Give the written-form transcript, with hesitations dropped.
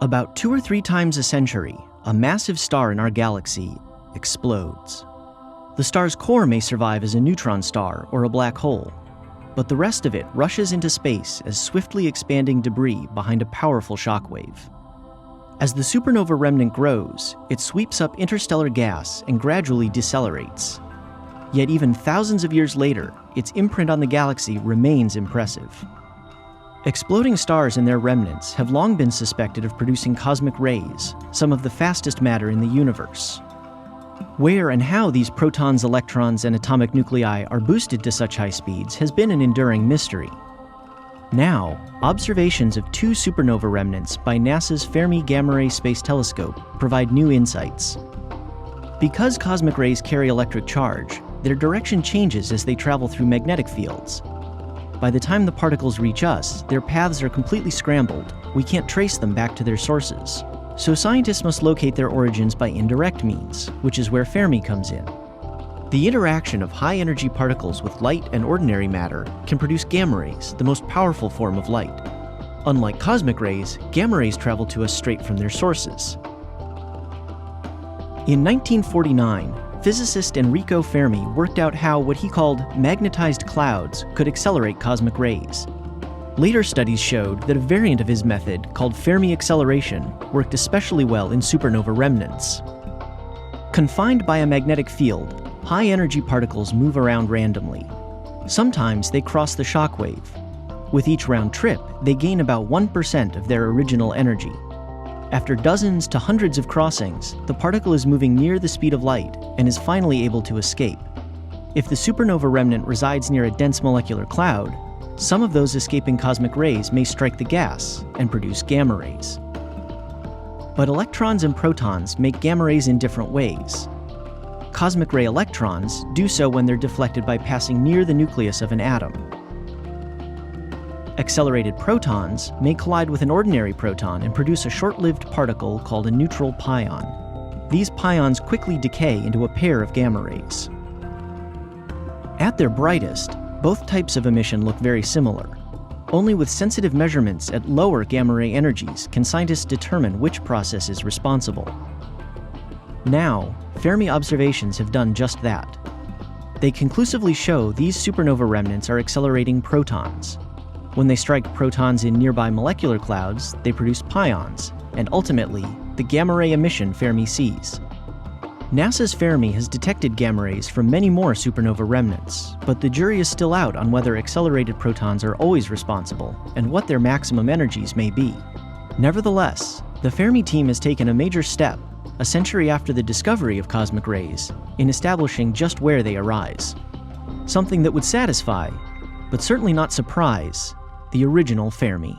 About 2 or 3 times a century, a massive star in our galaxy explodes. The star's core may survive as a neutron star or a black hole, but the rest of it rushes into space as swiftly expanding debris behind a powerful shockwave. As the supernova remnant grows, it sweeps up interstellar gas and gradually decelerates. Yet even thousands of years later, its imprint on the galaxy remains impressive. Exploding stars and their remnants have long been suspected of producing cosmic rays, some of the fastest matter in the universe. Where and how these protons, electrons, and atomic nuclei are boosted to such high speeds has been an enduring mystery. Now, observations of 2 supernova remnants by NASA's Fermi Gamma Ray Space Telescope provide new insights. Because cosmic rays carry electric charge, their direction changes as they travel through magnetic fields. By the time the particles reach us, their paths are completely scrambled. We can't trace them back to their sources. So scientists must locate their origins by indirect means, which is where Fermi comes in. The interaction of high-energy particles with light and ordinary matter can produce gamma rays, the most powerful form of light. Unlike cosmic rays, gamma rays travel to us straight from their sources. In 1949, physicist Enrico Fermi worked out how what he called magnetized clouds could accelerate cosmic rays. Later studies showed that a variant of his method, called Fermi acceleration, worked especially well in supernova remnants. Confined by a magnetic field, high-energy particles move around randomly. Sometimes they cross the shockwave. With each round trip, they gain about 1% of their original energy. After dozens to hundreds of crossings, the particle is moving near the speed of light and is finally able to escape. If the supernova remnant resides near a dense molecular cloud, some of those escaping cosmic rays may strike the gas and produce gamma rays. But electrons and protons make gamma rays in different ways. Cosmic ray electrons do so when they're deflected by passing near the nucleus of an atom. Accelerated protons may collide with an ordinary proton and produce a short-lived particle called a neutral pion. These pions quickly decay into a pair of gamma rays. At their brightest, both types of emission look very similar. Only with sensitive measurements at lower gamma ray energies can scientists determine which process is responsible. Now, Fermi observations have done just that. They conclusively show these supernova remnants are accelerating protons. When they strike protons in nearby molecular clouds, they produce pions, and ultimately, the gamma ray emission Fermi sees. NASA's Fermi has detected gamma rays from many more supernova remnants, but the jury is still out on whether accelerated protons are always responsible and what their maximum energies may be. Nevertheless, the Fermi team has taken a major step, a century after the discovery of cosmic rays, in establishing just where they arise. Something that would satisfy, but certainly not surprise, the original Fermi.